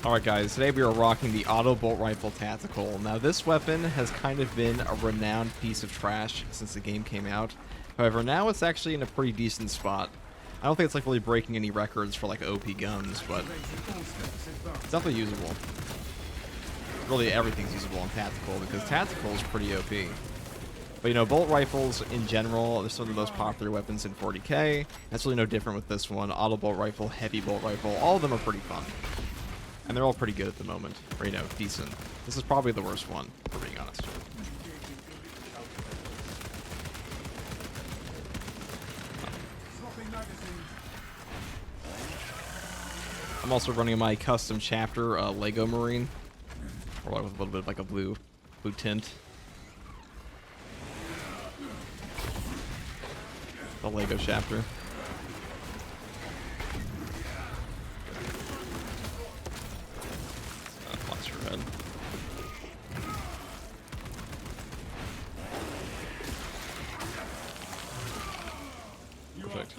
Alright guys, today we are rocking the Auto Bolt Rifle Tactical. Now this weapon has kind of been a renowned piece of trash since the game came out. However, now it's actually in a pretty decent spot. I don't think it's like really breaking any records for like OP guns, but it's definitely usable. Really everything's usable in Tactical because Tactical is pretty OP. But you know, bolt rifles in general, they're some of the most popular weapons in 40k. That's really no different with this one. Auto bolt rifle, heavy bolt rifle, all of them are pretty fun. And they're all pretty good at the moment. Or, you know, decent. This is probably the worst one, for being honest. I'm also running my custom chapter Lego Marine. Or with a little bit of like a blue tint. The Lego chapter. Lost your head. Perfect.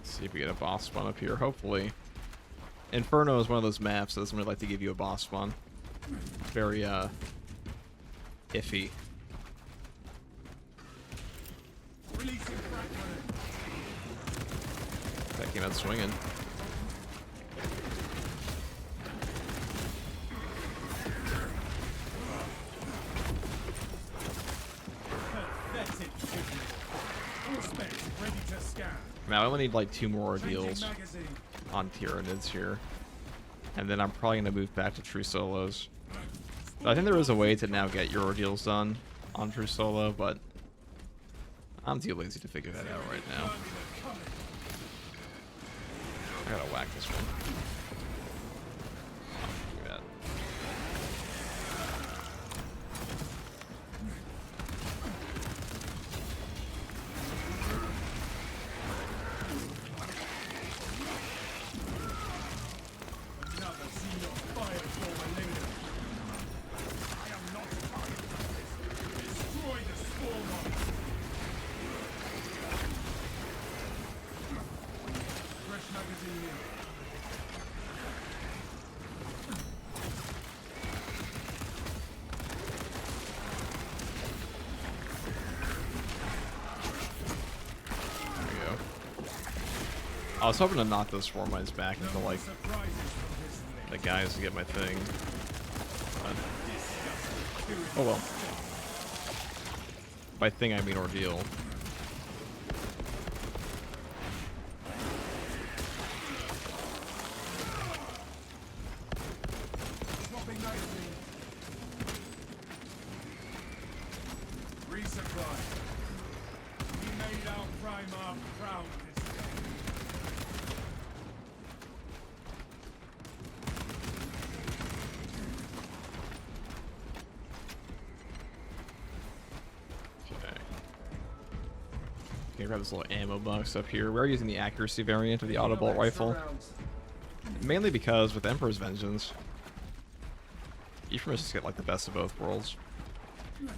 See if we get a boss spawn up here, hopefully. Inferno is one of those maps that doesn't really like to give you a boss spawn. Very, iffy. That came out swinging. Now I only need like 2 more ordeals on Tyranids here. And then I'm probably going to move back to True Solos. But I think there is a way to now get your ordeals done on True Solo, but I'm too lazy to figure that out right now. I gotta whack this one. Look at that. I was hoping to knock those 4 mines back into like the guys to get my thing. But, oh well. By thing I mean ordeal. Resupply. We made our Primarch proud this day. Okay, grab this little ammo box up here. We're using the accuracy variant of the auto bolt rifle. Mainly because with Emperor's Vengeance, you pretty much just get like the best of both worlds.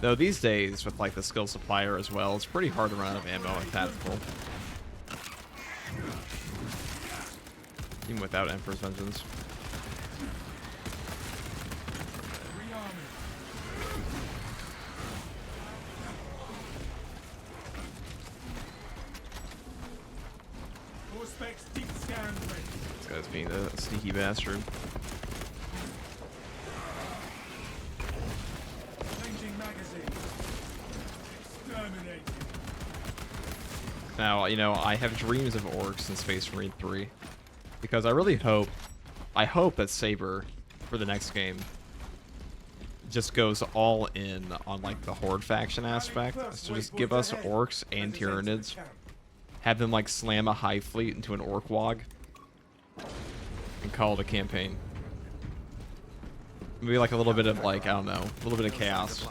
Though these days, with like the skill supplier as well, it's pretty hard to run out of ammo in Tactical. Even without Emperor's Vengeance. This guy's being a sneaky bastard. Now, you know, I have dreams of orcs in Space Marine 3. Because I really hope, that Saber, for the next game, just goes all in on, like, the Horde faction aspect. So just give us orcs and Tyranids. Have them, like, slam a hive fleet into an orc wog. And call it a campaign. Maybe, like, a little bit of, like, I don't know, a little bit of chaos.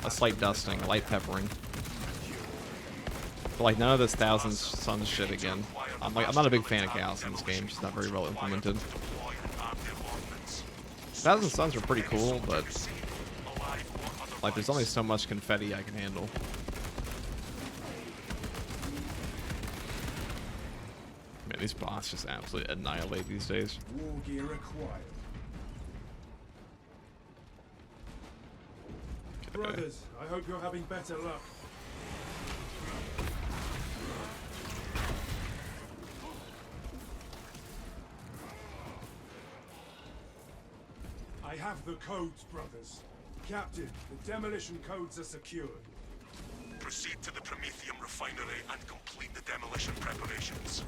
A slight dusting, a light peppering. But like none of this Thousand Suns shit again. I'm not a big fan of chaos in this game. It's just not very well implemented. Thousand Suns are pretty cool, but like there's only so much confetti I can handle. Man, these bots just absolutely annihilate these days. War gear acquired. Brothers, I hope you're having better luck. I have the codes, brothers. Captain, the demolition codes are secured. Proceed to the Prometheum refinery and complete the demolition preparations.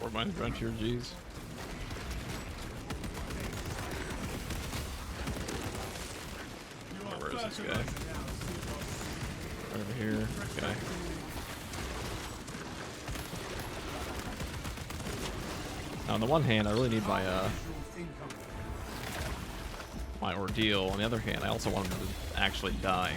Or mine's Frontier G's. Where is this guy? Right over here. Okay. Now, on the one hand, I really need my my ordeal. On the other hand, I also want him to actually die.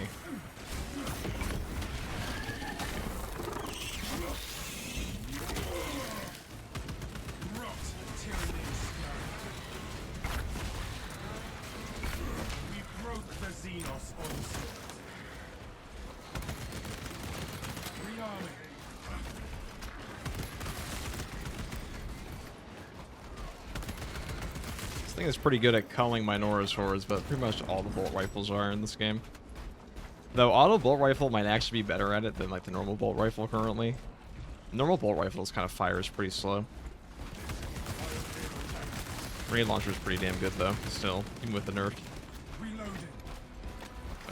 This thing is pretty good at culling Minotaurs, but pretty much all the bolt rifles are in this game. Though auto bolt rifle might actually be better at it than like the normal bolt rifle currently. Normal bolt rifles kind of fires pretty slow. Grenade launcher is pretty damn good though, still, even with the nerf.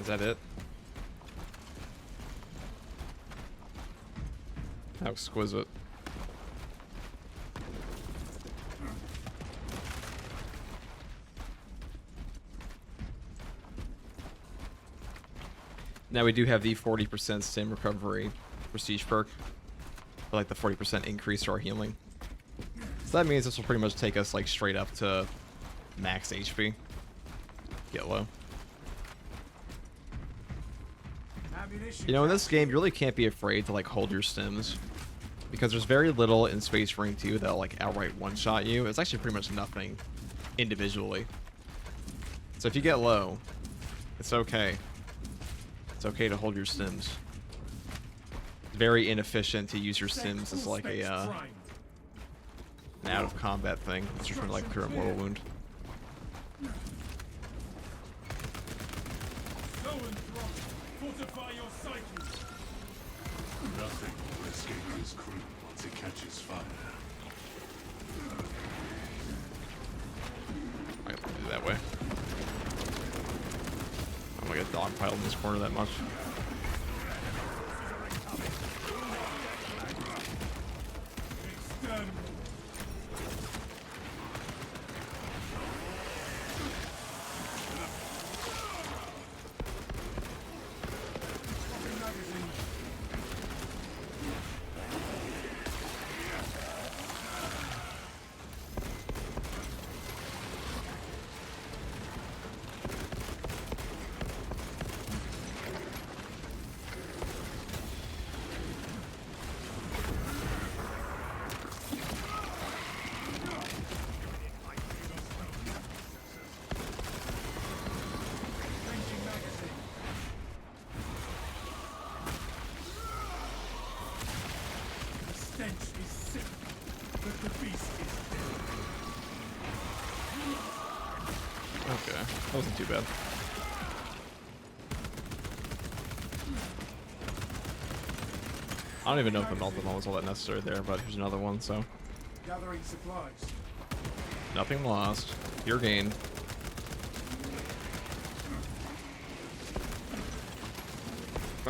Is that it? How exquisite. Now we do have the 40% stim recovery prestige perk, or like the 40% increase to our healing. So that means this will pretty much take us like straight up to max HP. Get low. You know, in this game, you really can't be afraid to like hold your stims, because there's very little in Space Marine 2 that'll like outright one-shot you. It's actually pretty much nothing individually. So if you get low, it's okay. It's okay to hold your stims. It's very inefficient to use your stims as like a an out of combat thing. It's just trying to like cure a mortal wound. Nothing will escape his crew once it catches fire. I have to do that way. I'm gonna get dogpiled in this corner that much. Okay, that wasn't too bad. I don't even know if the melted one was all that necessary there, but here's another one, so. Gathering supplies. Nothing lost. Your gain.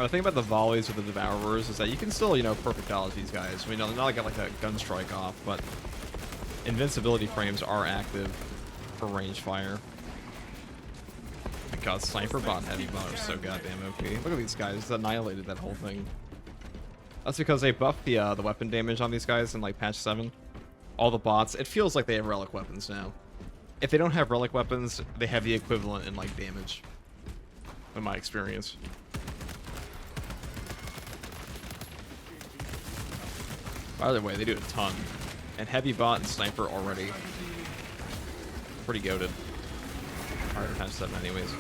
Well, the thing about the volleys with the Devourers is that you can still, you know, perfect dodge these guys. I mean, not like a gun strike off, but invincibility frames are active for range fire. My god, Sniper Bot and Heavy Bot are so goddamn OP. Look at these guys, just annihilated that whole thing. That's because they buffed the weapon damage on these guys in like patch 7. All the bots, it feels like they have relic weapons now. If they don't have relic weapons, they have the equivalent in like damage. In my experience. By the way, they do a ton. And Heavy Bot and Sniper already pretty goated. Alright, patch 7 anyways.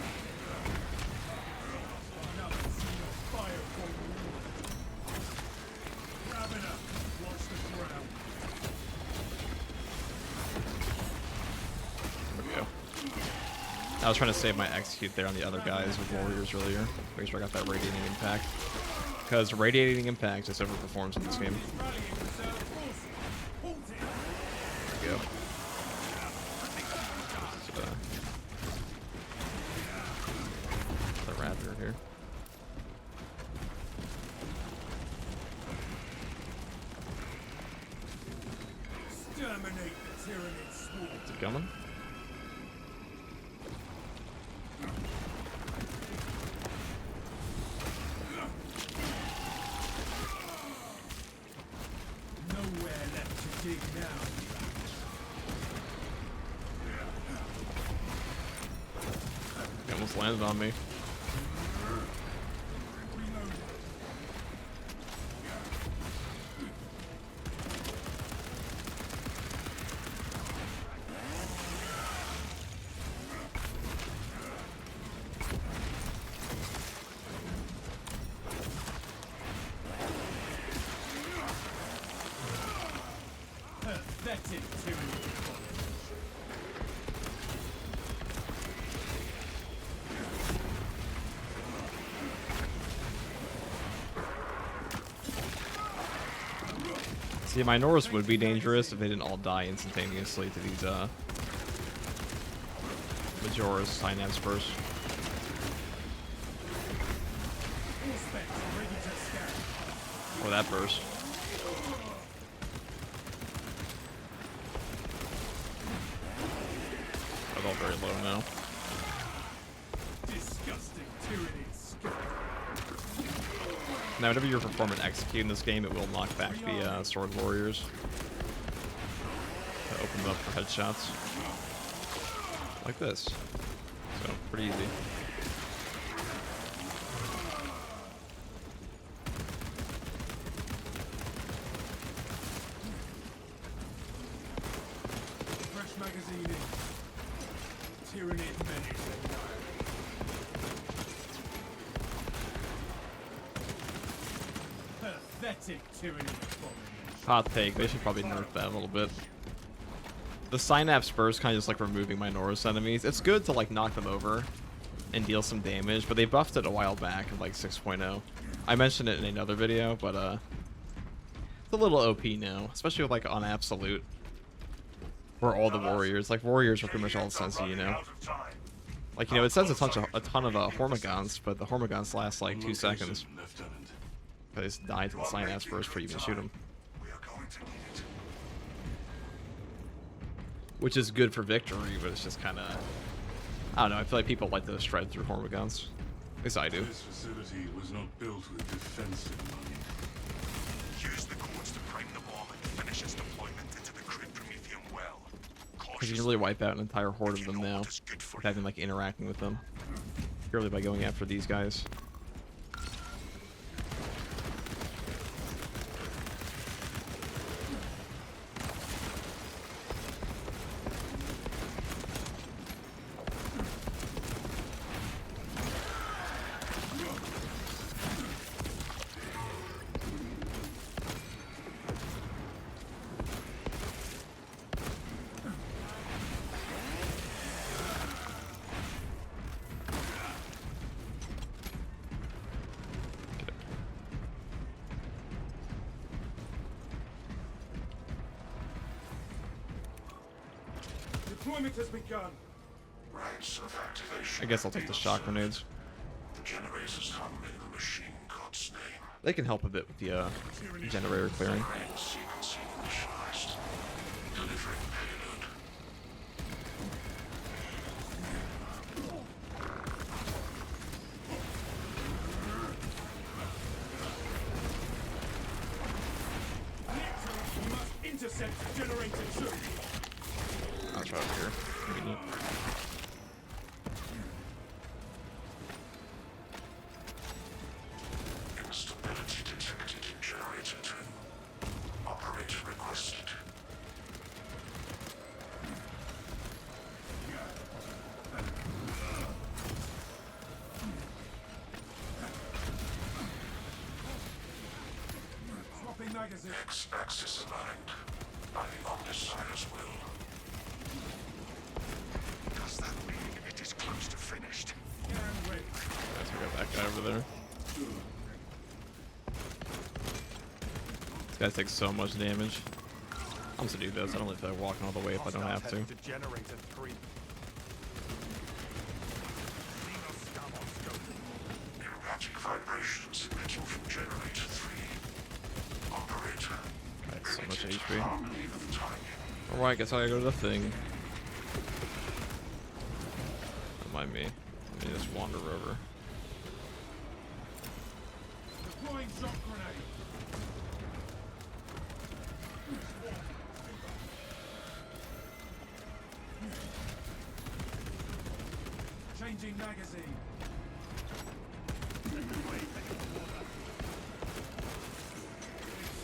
I was trying to save my execute there on the other guys with warriors earlier. Make sure I got that radiating impact. Because radiating impact just overperforms in this game. There we go. The raptor here. Is it coming? He almost landed on me. See, my Norse would be dangerous if they didn't all die instantaneously to these, Majora's Synapse burst. Or that burst. They're all very low now. Now, whenever you perform an execute in this game, it will knock back the sword warriors. That opens up for headshots. Like this. So, pretty easy. Fresh magazine in. Tyranid many. Hot take, they should probably nerf that a little bit. The Synapse burst kind of just like removing my Norse enemies. It's good to like knock them over and deal some damage, but they buffed it a while back in like 6.0. I mentioned it in another video, but it's a little OP now, especially with like on Absolute. Where all the warriors, like warriors are pretty much all sensi, you know. Like, you know, it says a ton of Hormigons, but the Hormigons last like 2 seconds. They just die to the Synapse first before you even shoot them. Which is good for victory, but it's just kind of... I don't know, I feel like people like to shred through Hormigons. At least I do. This facility was not built with defensive money. Use the codes to prime the bomb and finish its deployment into the Crit Prometheum well. Because you can really wipe out an entire horde of them now, without even like interacting with them. Purely by going after these guys. Deployment has begun. Rights of activation. I guess I'll take the shock grenades. The generators hum in the machine code. They can help a bit with the generator clearing. Sequence initialized. Delivering payload. You must intercept generator 2. I'll try over here. Pretty neat. Instability detected in generator 2. Operator requested. Swapping magazine. X-axis aligned. By the Omnissiah's will. Does that mean it is close to finished? Scan ready. Guys, we got that guy over there. This guy takes so much damage. I'm just gonna do this. I don't really feel like walking all the way if I don't have to. Generator 3. Erratic vibrations emitting from generator 3. Operator. Alright, so much rated HP. harmony of timing. Alright, guess I gotta go to the thing. Don't mind me. Let me just wander over. Deploying shock grenade. Changing magazine.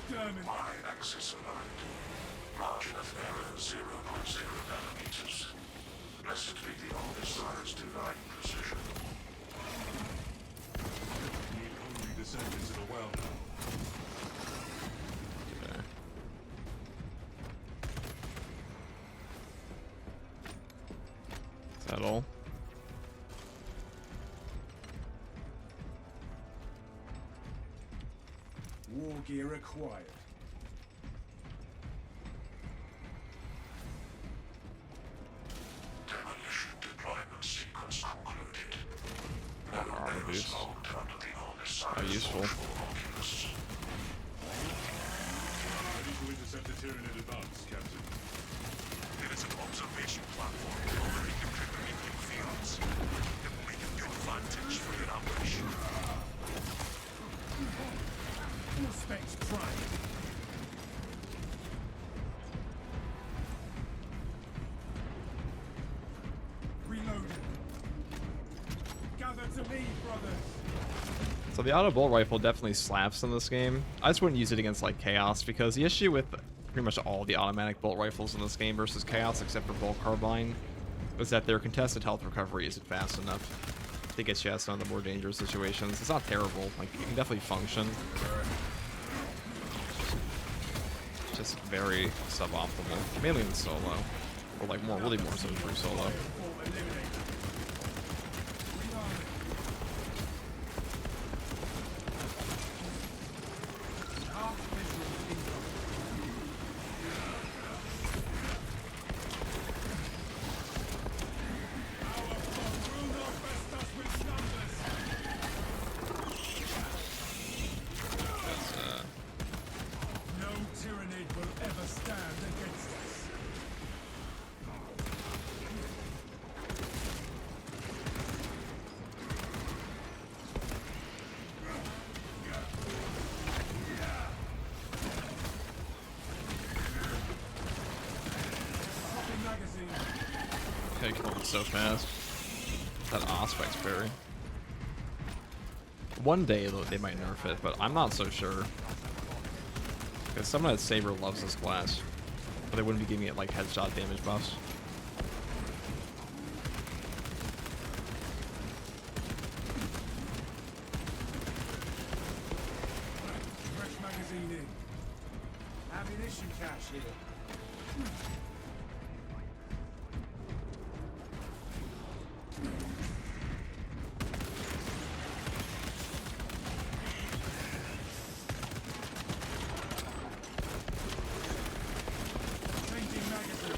Exterminate. Y-axis aligned. Margin of error 0.0 nanometers. Blessed be the Omnissiah's divine precision. Need only descend into the well. Okay. Is that all? War gear acquired. Demolition deployment sequence concluded. Armor boost. Hold under the How Omnissiah's useful. Oculus. Ready to intercept the Tyranid in advance, Captain. It is an observation platform covering the Kryptonian fields. It will make a good advantage for your operation. Full specs prime. Reloading. Gather to me, brothers. So the auto bolt rifle definitely slaps in this game. I just wouldn't use it against like Chaos because the issue with pretty much all the automatic bolt rifles in this game versus Chaos except for Bolt Carbine is that their contested health recovery isn't fast enough to get you out of the more dangerous situations. It's not terrible, like it can definitely function. It's just very suboptimal, mainly in solo, or like really more so through solo. All eliminated. Reloading. Half visual income. Our foe will not best us with numbers. That's No Tyranid will ever stand against us. Swapping magazine. okay, killed it so fast. That Auspex berry. One day they might nerf it, but I'm not so sure. Because someone at Saber loves this class, but they wouldn't be giving it like headshot damage buffs. Fresh magazine in. Ammunition cache here. Changing magazine.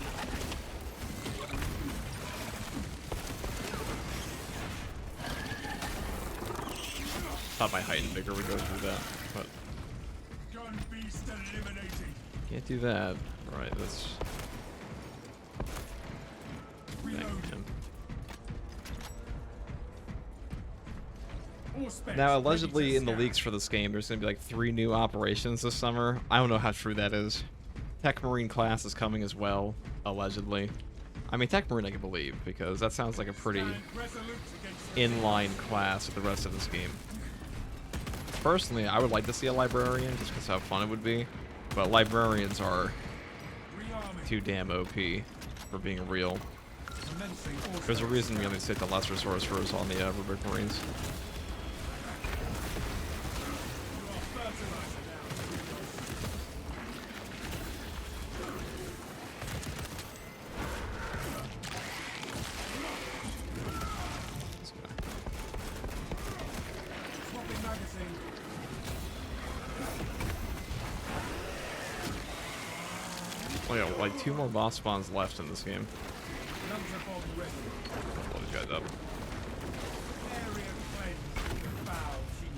Thought my height and vigor would go through that, Eliminated. Can't do that. Alright, let's... Reload. him. All specs Now, ready to allegedly, in the scan. leaks for this game, there's going to be like 3 new operations this summer. I don't know how true that is. Tech Marine class is coming as well, allegedly. I mean, Tech Marine I can believe, because that sounds like a pretty Stand resolute against the inline class with the rest of this game. Personally, I would like to see a librarian, just because how fun it would be. But librarians are rearming. too damn OP for being real. Commencing all There's a specs. reason we only take the lesser sorcerers on the Rubric Marines. You are fertilizer now. Swapping magazine. Oh yeah, like 2 more boss spawns left in this game. Laser bomb ready. Blow these guys up. Area cleansed with the foul heat.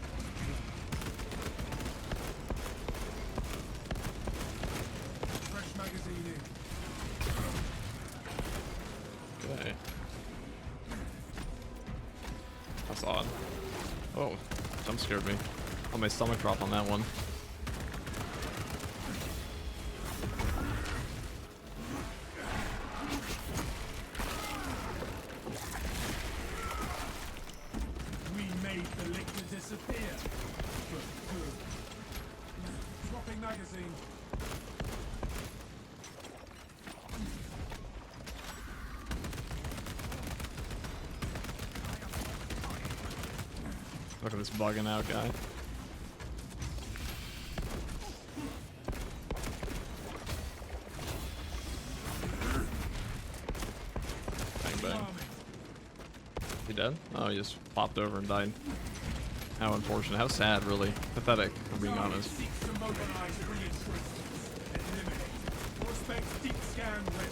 Fresh magazine in. Okay. That's odd. Oh, jump scared me. Oh, my stomach drop on that one. We made the liquid disappear. Good. Swapping magazine. Look at this bugging out guy. Bang bang. Rearming. He dead? Oh, he just popped over and died. How unfortunate. How sad, really. Pathetic, for being Target honest. seeks to mobilize reinforcements. Eliminate. Prospects deep scan ready.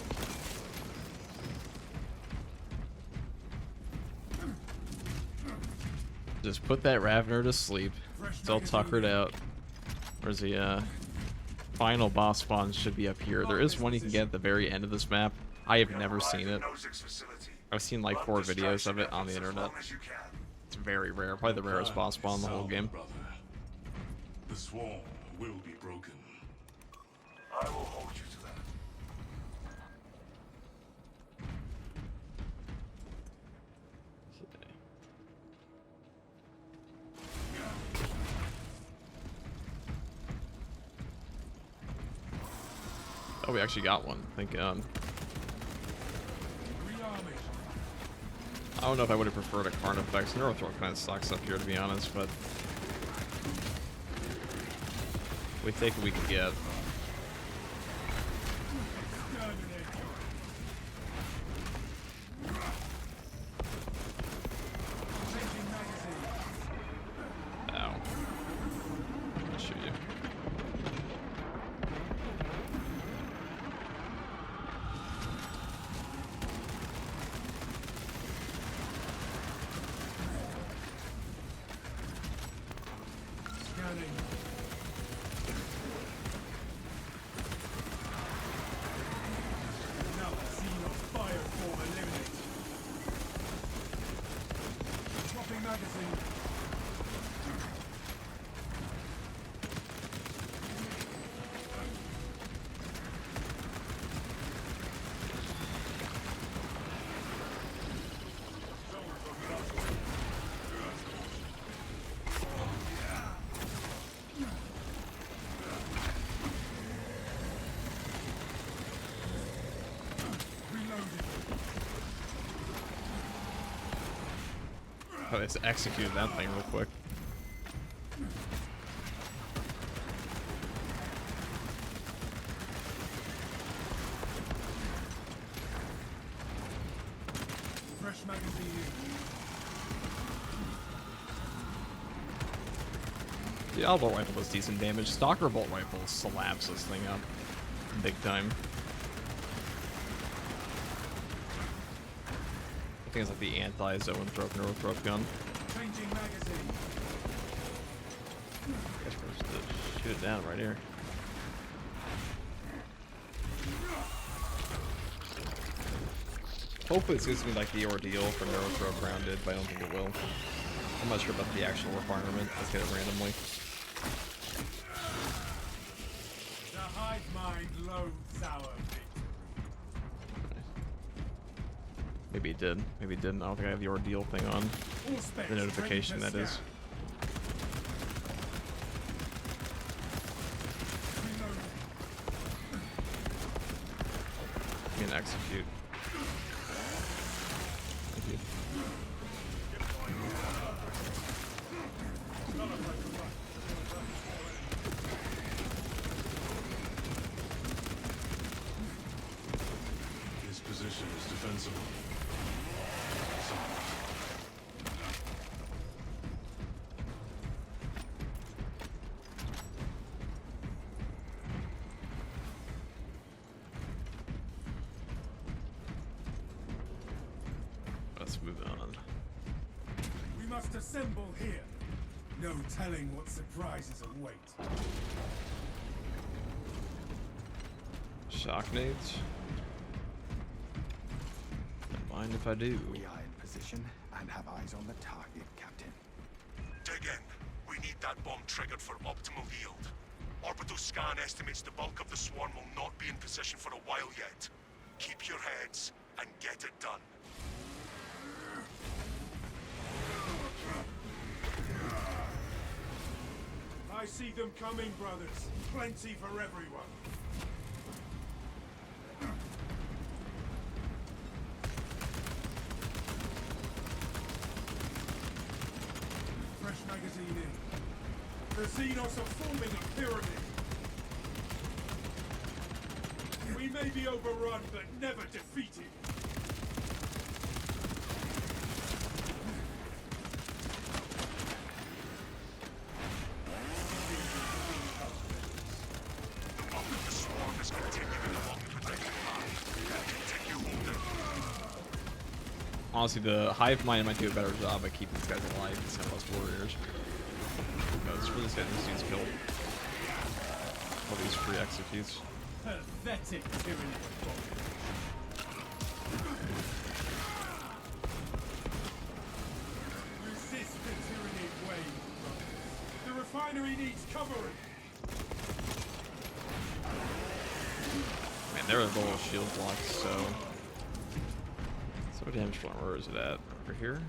Just put that Ravener to sleep. Fresh It's all magazine tuckered in. out. Where's the final boss spawn should be up here. There is one you can get at the very end of this map. I have never seen it. I've seen like 4 videos of it on the internet. It's very rare. Probably the rarest boss spawn in the whole game. Brother. The swarm will be broken. I will hold you to that. Oh, we actually got one. Thank God. Rearming. I don't know if I would have preferred a Carnifex. Neurothrow kind of sucks up here, to be honest, but we take what we can get. Exterminate. Changing magazine. Ow. I'll shoot you. Scanning. Now scene of fire form eliminate. Swapping magazine. Reloaded. Oh, they just executed that thing real quick. Fresh magazine in. The Auto Bolt Rifle does decent damage. Stalker Bolt Rifle slaps this thing up big time. I think it's like the anti-Zoanthrope Neurothrope gun. Changing magazine. I guess we're just gonna shoot it down right here. Hopefully this gives me like the ordeal for Narrow Throat Grounded, but I don't think it will. I'm not sure about the actual requirement. Let's get it randomly. The hive mind loathes our victory. Maybe it did. Maybe it didn't. I don't think I have the ordeal thing on. All specs The notification, ready to that is. scan. I mean, execute. Thank you. This position is defensible. Let's move on. We must assemble here. No telling what surprises await. Shock nades. Don't mind if I do. We are in position and have eyes on the target, Captain. Dig in. We need that bomb triggered for optimal yield. Orbital scan estimates the bulk of the swarm will not be in position for a while yet. Keep your heads and get it done. I see them coming, brothers. Plenty for everyone. Fresh magazine in. The Xenos are forming a pyramid. We may be overrun, but never defeated. The bulk of the swarm is continuing along the protected path. Continue holding. Honestly, the hive mind might do a better job at keeping these guys alive and send less warriors. Because we're just getting these dudes killed. All these free executes. Pathetic tyranny. Resist the tyranny wave. The refinery needs covering. Man, there are little shield blocks, so... So damage from where is it at? Over here?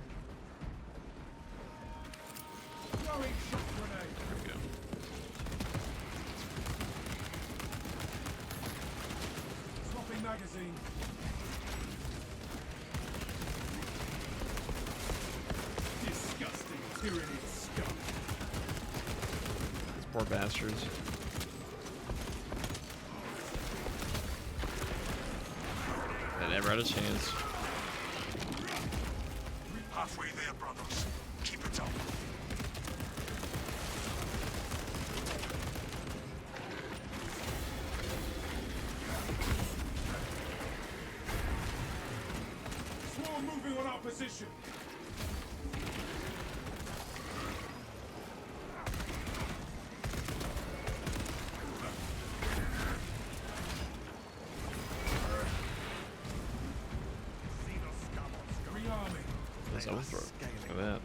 Throwing shock grenade. There we go. Swapping magazine. Disgusting tyranny scum. These poor bastards. They never had a chance. Halfway there, brothers. Keep it up. Swarm moving on our position. Rearming. That's overthrow. Look at that.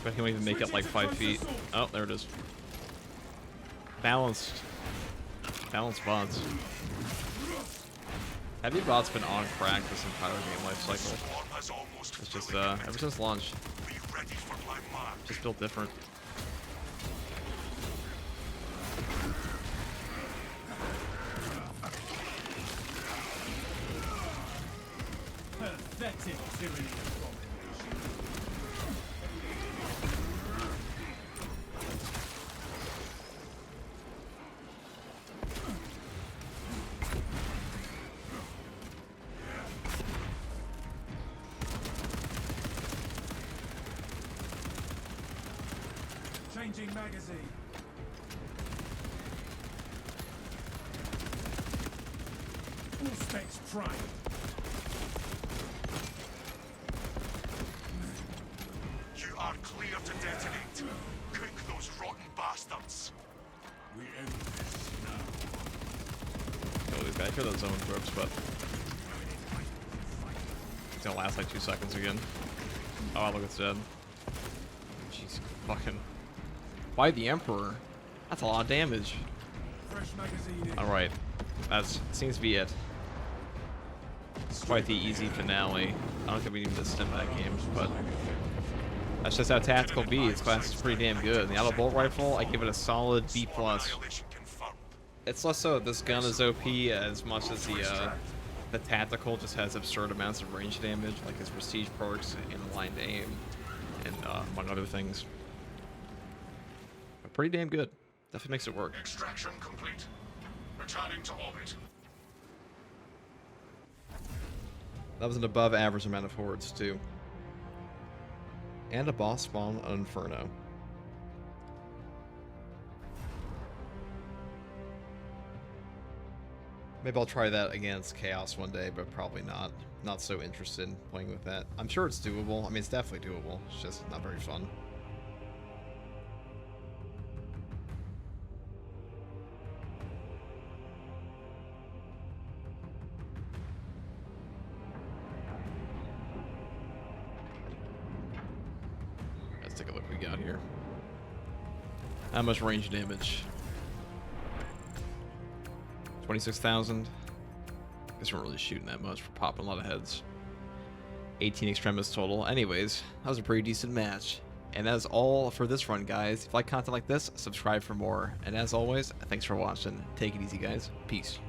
But he won't even make it like 5 feet. Oh, there it is. Balanced. Balanced bots. Have your bots been on crack this entire game life cycle? Swarm has almost It's just, fully ever since launch, Be ready for my mark. just built different. Pathetic tyranny. Changing magazine. All specs primed. You are clear to detonate. Cook those rotten bastards. We end this now. Kill these guys. I hear those zone groups, but it's gonna last like 2 seconds again. Oh, wow, look, it's dead. Jeez, fucking. Why the Emperor? That's a lot of damage. Fresh magazine in. Alright. That seems to be it. It's quite the easy finale. I don't think we need to stem that game, but that's just how tactical B. Its class is pretty damn good. And the auto bolt rifle, I give it a solid B+. Annihilation confirmed. It's less so that this gun is OP as much as the tactical just has absurd amounts of range damage, like his prestige perks and aligned aim, and among other things. But pretty damn good. Definitely makes it work. Extraction complete. Returning to orbit. That was an above average amount of hordes too. And a boss spawn on Inferno. Maybe I'll try that against Chaos one day, but probably not. Not so interested in playing with that. I'm sure it's doable. I mean, it's definitely doable. It's just not very fun. Let's take a look what we got here. How much range damage? 26,000. Guess we're not really shooting that much. We're popping a lot of heads. 18 extremis total. Anyways, that was a pretty decent match. And that's all for this run, guys. If you like content like this, subscribe for more. And as always, thanks for watching. Take it easy, guys. Peace.